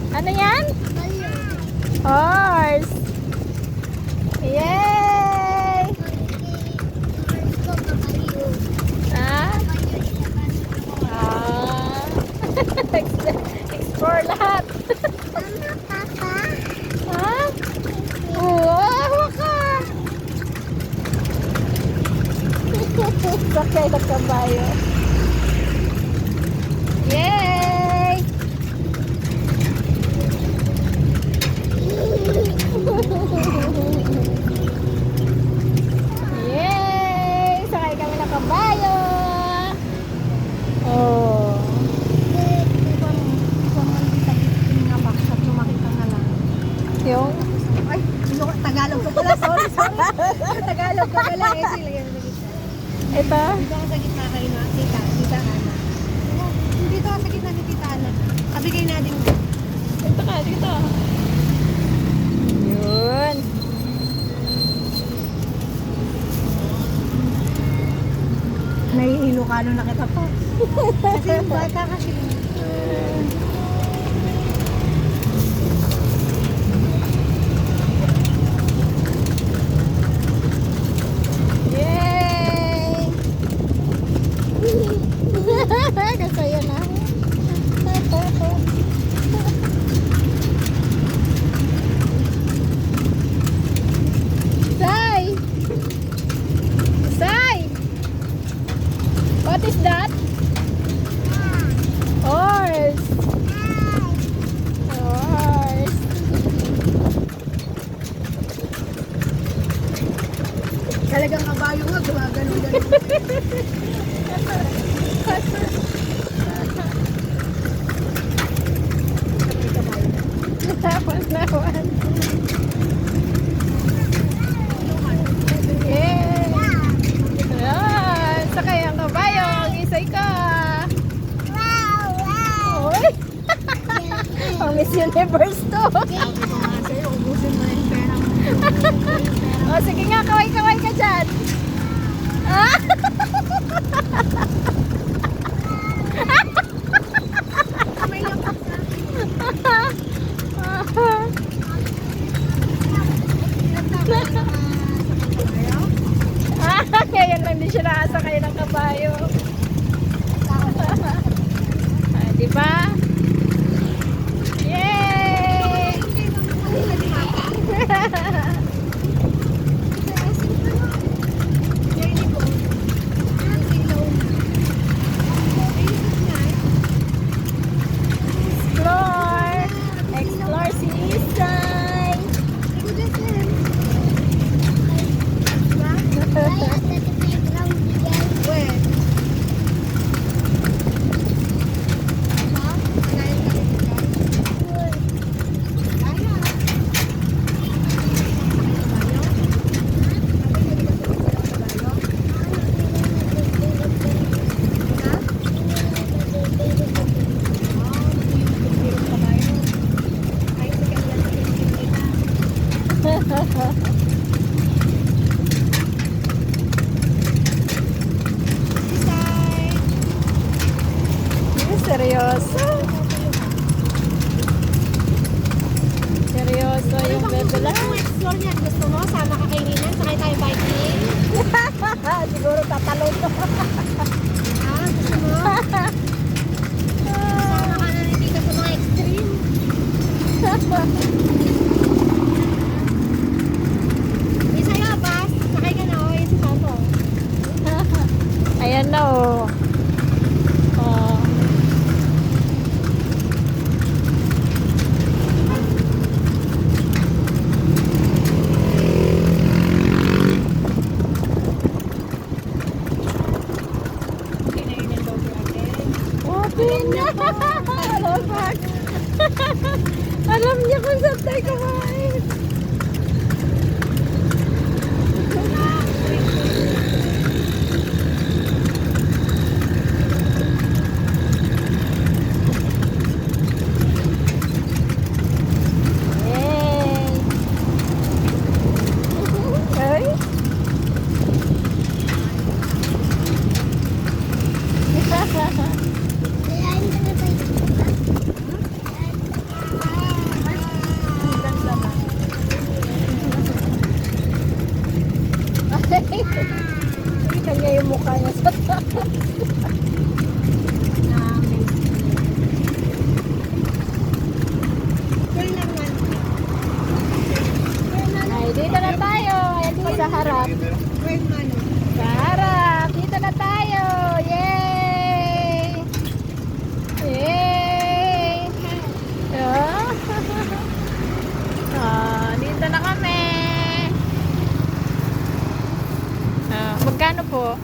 Ano yan? Horse. Yay! Ah? Ah. Explore lahat. Ha? Oo, hawak ka. Sakay na kabayo. Yay! Yay! Sakay kami ng kabayo. Oh. Yung? Ay, Tagalog ko pala. Sorry. Tagalog ko pala. Eh, sila yan sa gitna. Ito? Dito ako sa gitna kayo na. Tita Ana. Dito ako sa gitna ni Tita Ana. Kabigay natin. Dito ka, dito. Yun. Naiilo ka nung nakita pa. Kasi yung bata kasi. Yay! Kasaya na. Sai! Sai! What is that? Horse! Horse! Talagang kabayo nga. Gumagano-gano. Tapos naman. Yay! Ayan, sakay ang kabayo. Gisay ka. Wow! Ang Miss Universe to. Sabi ko nga sa'yo, ubusin mo na yung pera mo. O, sige nga, kaway-kaway ka dyan. Ah! Kamay lang pa. Ngayon lang din siya nakasakay ng kabayo. Diba? Yay! Explore! Explore seaside! Seryoso? Seryoso yung bebela? Explore niyan. Gusto mo? Sama ka kay Rinan. Sakay tayo biking. Siguro tatalon to. Ah, gusto mo? Sama ka na rin dito sa mga extreme. Yung sa'yo, Bas. Sakay ka na. O, yung si Pato. Ayan na oh. Oh. Alam niya kung saan tayo kumain. Full naman. Ay, dito na tayo. Ayan po sa harap. Full man. Sa harap. Dito na tayo. Yay! Yay! Oh. Oh, dito na kami. Magkano po?